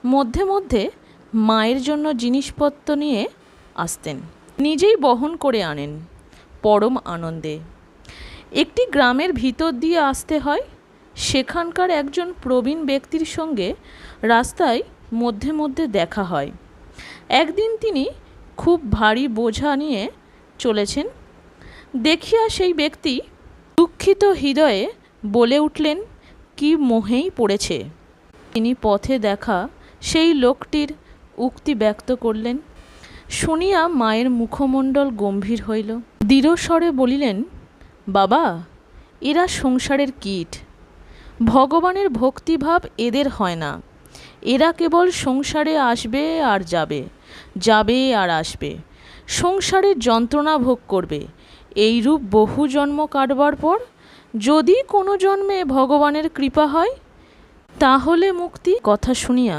মধ্যে মধ্যে মায়ের জন্য জিনিসপত্র নিয়ে আসতেন, নিজেই বহন করে আনেন পরম আনন্দে। একটি গ্রামের ভিতর দিয়ে আসতে হয়। সেখানকার একজন প্রবীণ ব্যক্তির সঙ্গে রাস্তায় মধ্যে মধ্যে দেখা হয়। একদিন তিনি খুব ভারী বোঝা নিয়ে চলেছেন দেখিয়া সেই ব্যক্তি দুঃখিত হৃদয়ে বলে উঠলেন, কি মোহেই পড়েছে। তিনি পথে দেখা সেই লোকটির উক্তি ব্যক্ত করলেন। শুনিয়া মায়ের মুখমণ্ডল গম্ভীর হইল। দৃঢ়স্বরে বলিলেন, বাবা, এরা সংসারের কীট। ভগবানের ভক্তিভাব এদের হয় না। এরা কেবল সংসারে আসবে আর যাবে, যাবে আর আসবে, সংসারের যন্ত্রণা ভোগ করবে। এইরূপ বহু জন্ম কাটবার পর যদি কোনো জন্মে ভগবানের কৃপা হয় তাহলে মুক্তি। কথা শুনিয়া